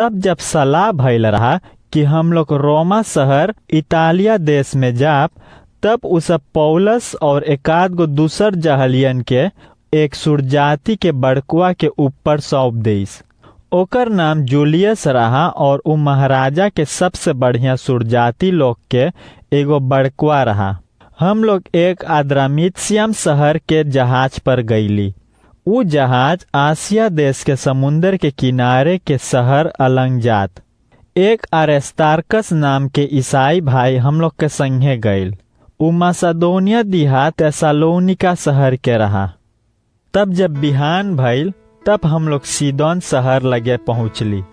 तब जब सलाह भइल रहा कि हम लोग रोमा शहर इतालिया देश में जाप, तब उ सब पौलुस और एकाध गो दूसर जहलियन के एक सुरजाति के बड़कुआ के ऊपर सौंप देस। ओकर नाम जूलियस रहा और उ महाराजा के सबसे बढ़िया सुरजाति लोग के एगो बड़कुआ रहा। हम लोग एक अद्रामित्सियम शहर के जहाज पर गईली। उ जहाज आसिया देश के समुंदर के किनारे के शहर अलंग जात। एक अरेस्तार्कस नाम के ईसाई भाई हम लोग के संगे गईल। उ मासिदोनिया देहात थेसलोनिका शहर के रहा। तब जब बिहान भइल तब हम लोग सीदोन शहर लगे पहुँचली।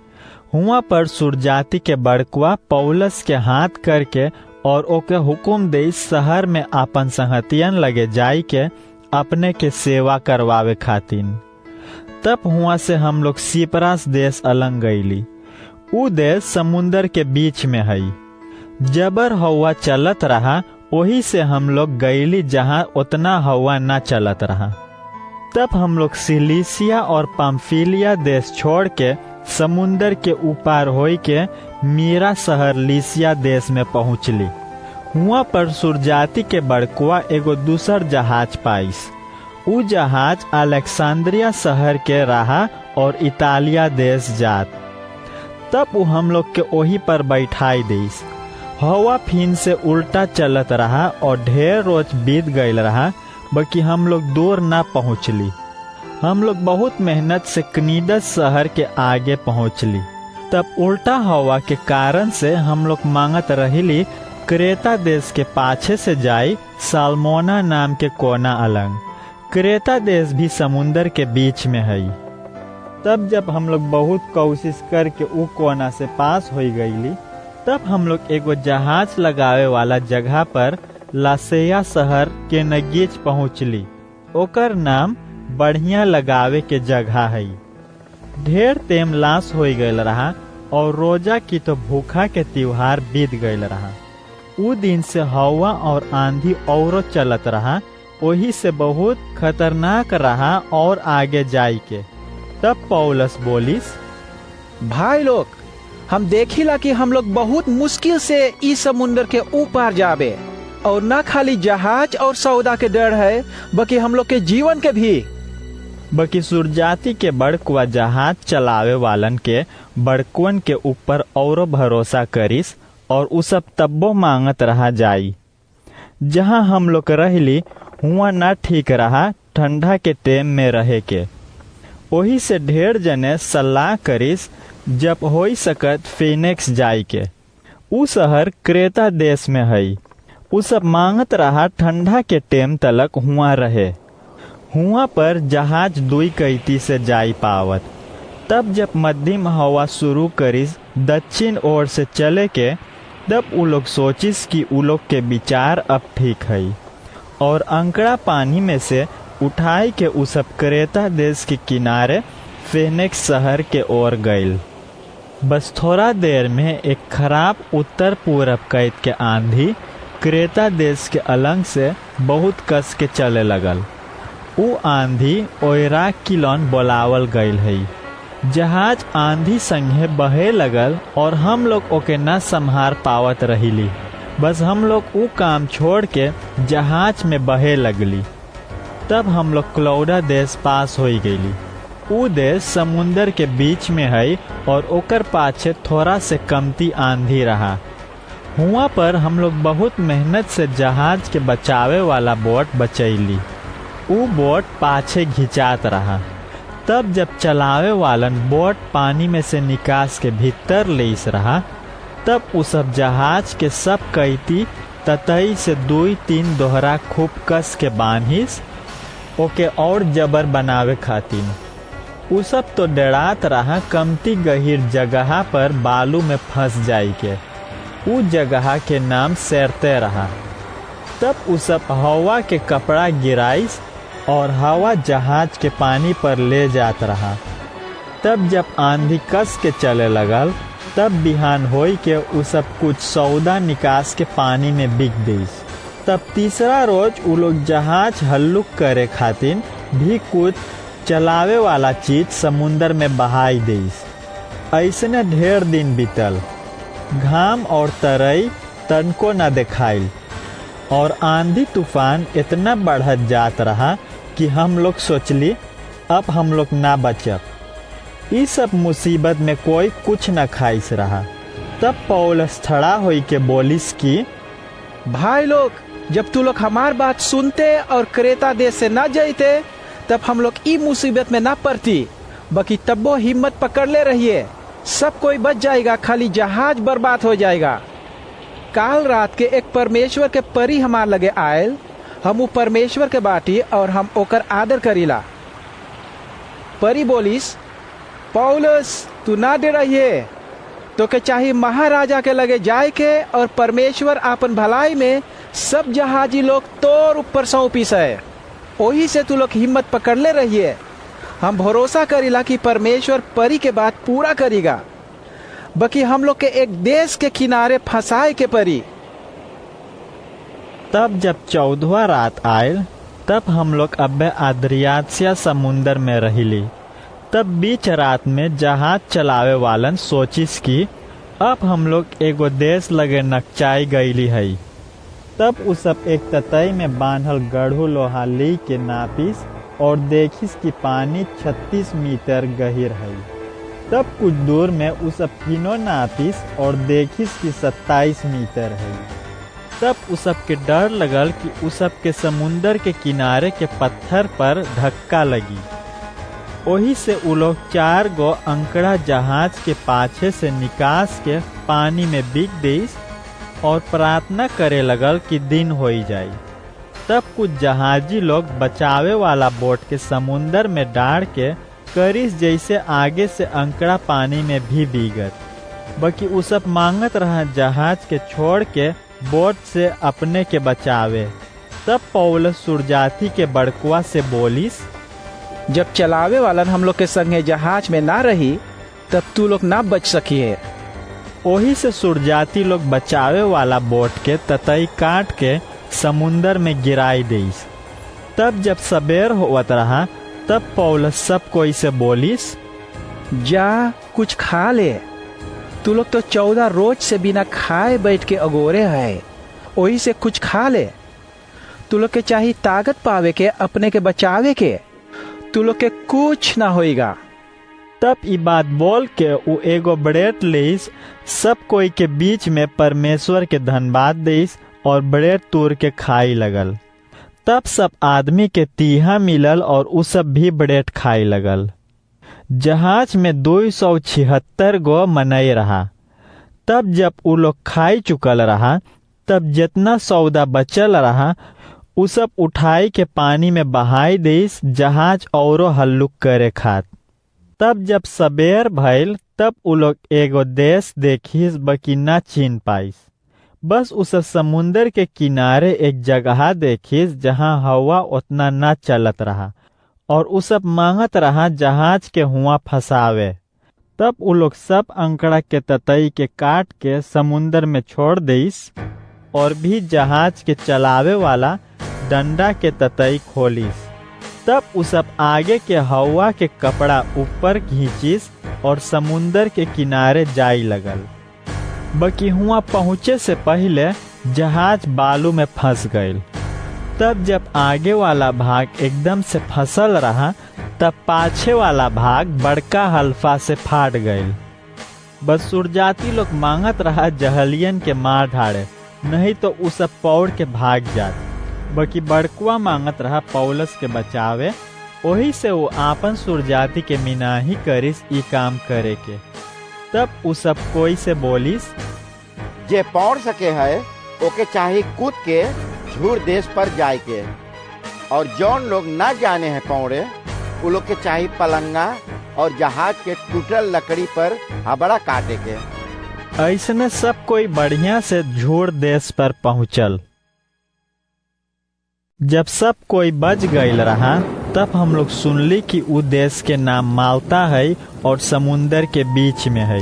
हुआ पर सुरजाति के बड़कुआ पौलुस के हाथ करके और ओके हुकुम दे शहर में आपन संगतियन लगे जाई के अपने के सेवा करवावे खातिन। तब हुआ से हम लोग सिपरास देश अलंग गईली। उ देश समुंदर के बीच में हई। जबर हवा चलत रहा, वही से हम लोग गईली जहाँ उतना हवा न चलत रहा। तब हम लोग सिलिसिया और पंफिलिया देश छोड़ के समुंदर के ऊपर होई के मीरा शहर लीसिया देश में पहुँचली। हुआ पर सुरजाति के बड़कुआ एगो दूसर जहाज पाइस। उ जहाज अलेक्सांद्रिया शहर के रहा और इतालिया देश जात। तब उ हम लोग के ओही पर बैठाई देस। हवा फिन से उल्टा चलत रहा और ढेर रोज बीत गईल रहा, बल्कि हम लोग दूर ना पहुँचली। हम लोग बहुत मेहनत से क्नीदस शहर के आगे पहुँचली। तब उल्टा हवा के कारण से हम लोग मांगत रहिली क्रेता देश के पाछे से जाई सालमोना नाम के कोना अलंग। क्रेता देश भी समुंदर के बीच में है। तब जब हम लोग बहुत कोशिश करके उ कोना से पास हो गईली, तब हम लोग एगो जहाज लगावे वाला जगह पर लासेया शहर के नगीच पहुँचली। ओकर नाम बढ़िया लगावे के जगह है। ढेर तेम लाश हो गईल रहा और रोजा की तो भूखा के त्योहार बीत गईल रहा। उ दिन से हवा और आंधी औरो चलत रहा, वही से बहुत खतरनाक रहा और आगे जाई के। तब पौलुस बोलिस, भाई लोग, हम देखिला कि हम लोग बहुत मुश्किल से इस समुंदर के ऊपर जाबे, और न खाली जहाज और सौदा के डर है, बल्कि हम लोग के जीवन के भी। बल्कि सुरजाति के बड़कुआ जहाज चलावे वालन के बड़कुअन के ऊपर औरो भरोसा करिस और उ सब तब्बो मांगत रहा जाई। जहाँ हम लोग रहली हुआ न ठीक रहा ठंडा के टेम में रहे के। वही से ढेर जने सलाह करिस जब होई सकत फिनिक्स जाई के। उ शहर क्रेता देश में हई। उ सब मांगत रहा ठंडा के टेम तलक हुआ रहे। हुआ पर जहाज दुई कैती से जाई पावत। तब जब मध्यम हवा शुरू करिस दक्षिण ओर से चले के, तब उ लोग सोचिस कि उ लोग के विचार अब ठीक है और अंकड़ा पानी में से उठाई के उ सब क्रेता देश के किनारे फिनिक्स शहर के ओर गईल। बस थोड़ा देर में एक खराब उत्तर पूरब कैत के आंधी क्रेता देश के अलंग से बहुत कस के चले लगल। उ आंधी ओयरा किलोन बोलावल गईल है। जहाज आंधी संगे बहे लगल और हम लोग ओके न संभार पावत रहिली। बस हम लोग उ काम छोड़ के जहाज में बहे लगली। तब हम लोग क्लौडा देश पास हो गईली। उ देश समुंदर के बीच में है और ओकर पाछे थोड़ा से कमती आंधी रहा। हुआ पर हम लोग बहुत मेहनत से जहाज के बचावे वाला बोट बचैली। उ बोट पाछे घिंचात रहा। तब जब चलावे वालन बोट पानी में से निकास के भीतर लेस रहा, तब उ सब जहाज के सब कैती ततई से 2-3 दोहरा खूब कस के बांधिस ओके और जबर बनावे खातिर। उ सब तो डरात रहा कमती गहीर जगह पर बालू में फंस जाई के। उ जगह के नाम सैरते रहा। तब उ सब हवा के कपड़ा गिराइस और हवा जहाज के पानी पर ले जात रहा। तब जब आंधी कस के चले लगल, तब बिहान होई के उ सब कुछ सौदा निकास के पानी में बिक दिस। तब तीसरा रोज उ लोग जहाज हल्लुक करे खातिर भी कुछ चलावे वाला चीज समुंदर में बहाई दिस। ऐसने ढेर दिन बीतल, घाम और तरई तनको न देखाइल और आंधी तूफान इतना बढ़त जात रहा कि हम लोग सोचली अब हम लोग ना बचब। इस सब मुसीबत में कोई कुछ न खाइस रहा। तब पौलुस खड़ा होई के बोलिस कि भाई लोग, जब तू लोग हमार बात सुनते और क्रेता देश से न जाते तब हम लोग ई मुसीबत में ना पड़ती। बाकी तब्बो हिम्मत पकड़ ले रहिए, सब कोई बच जाएगा, खाली जहाज बर्बाद हो जाएगा। काल रात के एक परमेश्वर के परी हमार लगे आयल, हम वो परमेश्वर के बाटी और हम ओकर आदर करीला। परी बोलिस, पौलुस तू ना डे रहिए, तो के चाहिए महाराजा के लगे जाए के और परमेश्वर आपन भलाई में सब जहाजी लोग तोर ऊपर सौंपीस है। वही से तू लोग हिम्मत पकड़ ले रहिए। हम भरोसा करीला कि परमेश्वर परी के बात पूरा करेगा। बाकी हम लोग के एक देश के किनारे फंसाए के परी। तब जब 14वां रात आयल, तब हम लोग अब्बे अद्रियात्सिया समुंदर में रहिली। तब बीच रात में जहाज चलावे वालन सोचिस कि अब हम लोग एगो देश लगे नकचाई गईली हई। तब उ सब एक ततई में बांधल गढ़ू लोहा ली के नापिस और देखिस कि पानी 36 मीटर गहिर है। तब कुछ दूर में उ सब किनो नापिस और देखिस कि 27 मीटर है। तब उ सब के डर लगल कि उ सब के समुंदर के किनारे के पत्थर पर धक्का लगी। ओही से उ लोग 4 गो अंकड़ा जहाज के पाछे से निकास के पानी में बिक देस और प्रार्थना करे लगल कि दिन होई जाई। तब कुछ जहाजी लोग बचावे वाला बोट के समुंदर में डाल के करिस जैसे आगे से अंकड़ा पानी में भी बीगत। बाकी उ सब मांगत रहा जहाज के छोड़ के बोट से अपने के बचावे। तब पौलुस सुरजाती के बड़कुआ से बोलिस, जब चलावे वालन हम लोग के संगे जहाज में ना रही तब तू लोग ना बच सकिए। ओही से सुरजाती लोग बचावे वाला बोट के ततई काट के समुंदर में गिराई देस। तब जब सबेर होवत रहा तब पौलुस सब कोई से बोलिस, जा कुछ खा ले। तू लोग तो 14 रोज से बिना खाए बैठ के अगोरे है, वही से कुछ खा ले। तू लोग के चाहिए ताकत पावे के अपने के बचावे के, तू लोग के कुछ ना होएगा। तब ई बात बोल के उ एगो ब्रेड लेस, सब कोई के बीच में परमेश्वर के धन्यवाद देस और ब्रेड तोड़ के खाई लगल। तब सब आदमी के तीहा मिलल और उ सब भी ब्रेड खाई लगल। जहाज में 276 गो मनई रहा। तब जब उ लोग खाई चुकल रहा तब जितना सौदा बचल रहा उ सब उठाई के पानी में बहाई देस, जहाज औरो हल्लुक करे खात। तब जब सबेर भइल तब उ लोग एगो देश देखिस बकी ना चीन पाइस। बस उस समुंदर के किनारे एक जगह देखिस जहाँ हवा उतना ना चलत रहा और उ सब मांगत रहा जहाज के हुआ फंसावे। तब उ लोग सब अंकड़ा के ततई के काट के समुंदर में छोड़ देस और भी जहाज के चलावे वाला डंडा के ततई खोलिस। तब उ सब आगे के हवा के कपड़ा ऊपर खींचिस और समुंदर के किनारे जाई लगल। बकी हुआ पहुँचे से पहले जहाज बालू में फंस गईल। तब जब आगे वाला भाग एकदम से फंसल रहा तब पाछे वाला भाग बड़का हल्फा से फाट गईल। बस सुरजाती लोग मांगत रहा जहलियन के मार ढाड़े, नहीं तो उ सब पौड़ के भाग जात। बकी बड़कुआ मांगत रहा पौलुस के बचावे। ओही से वो आपन सुरजाती के मिनाही करिस ई काम करे के। तब उ सब कोई से बोलिस, जे पौड़ सके है ओके चाहे कूद के झूर देश पर जाए के, और जौन लोग ना जाने हैं पौड़े उ लोग के चाहे पलंगा और जहाज के टूटल लकड़ी पर हबड़ा काटे के। ऐसने सब कोई बढ़िया से झूर देश पर पहुँचल। जब सब कोई बच गईल रहा तब हम लोग सुनली कि उ देश के नाम माल्ता है और समुंदर के बीच में है।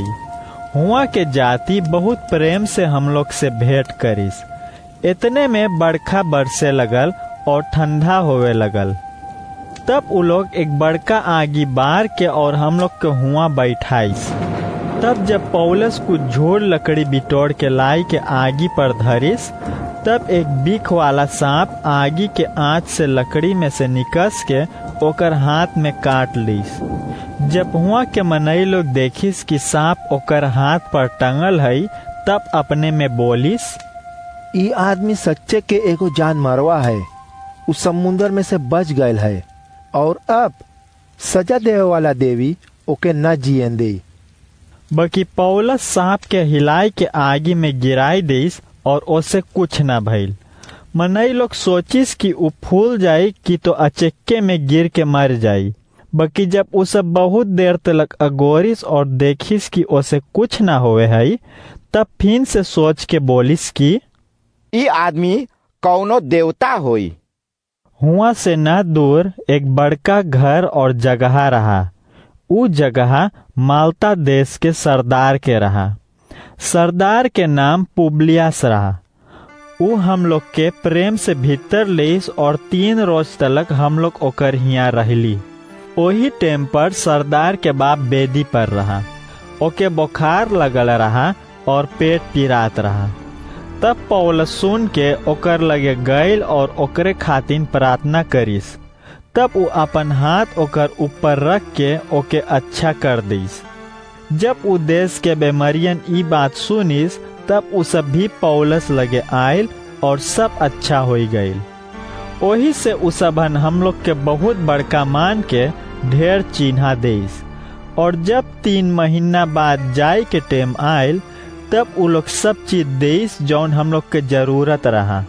हुआ के जाति बहुत प्रेम से हम लोग से भेंट करिस। इतने में बरखा बरसे लगल और ठंडा होवे लगल। तब उ लोग एक बड़का आगी बार के और हम लोग के हुआ बैठाइस। तब जब पौलुस कुछ झोड़ लकड़ी बिटोड़ के लाई के आगी पर धरिस, तब एक बीख वाला सांप आगी के आँच से लकड़ी में से निकस के ओकर हाथ में काट लीस। जब हुआ के मनई लोग देखिस कि सांप ओकर हाथ पर टंगल है, तब अपने में बोलिस, ई आदमी सच्चे के एगो जान मारवा है, उस समुंदर में से बच गए है, और अब सजा देवे वाला देवी ओके न जियन दे। बकी पौलुस सांप के हिलाई के आगी में गिराई दिस और ओसे कुछ न भइल। मनई लोग सोचिस कि उ फूल जाई कि तो अचक्के में गिर के मर जाई। बकी जब उ सब बहुत देर तक अगोरिस और देखिस कि ओसे कुछ न होवे है, तब फिर से सोच के बोलिस कि ई आदमी कौनो देवता होई। हुआ से न दूर एक बड़का घर और जगह रहा। उ जगह माल्टा देश के सरदार के रहा। सरदार के नाम पुबलियास रहा। उ हम लोग के प्रेम से भीतर लेस और 3 रोज तक हम लोग ओकर हिया रहली। ओही टाइम पर सरदार के बाप बेदी पर रहा। ओके बुखार लगल रहा और पेट पीरात रहा। तब पौलुस सुन के ओकर लगे गईल और ओकरे खातिर प्रार्थना करिस। तब उ अपन हाथ ओकर ऊपर रख के ओके अच्छा कर दिस। जब उ देश के बेमरियन ई बात सुनिस, तब उ सब भी पौलुस लगे आयल और सब अच्छा हो गईल। ओही से उ सबन हम लोग के बहुत बड़का मान के ढेर चिन्हा देस। और जब 3 महीना बाद जाए के टाइम आयल, तब उ लोग सब चीज देस जौन हम लोग के जरूरत रहा।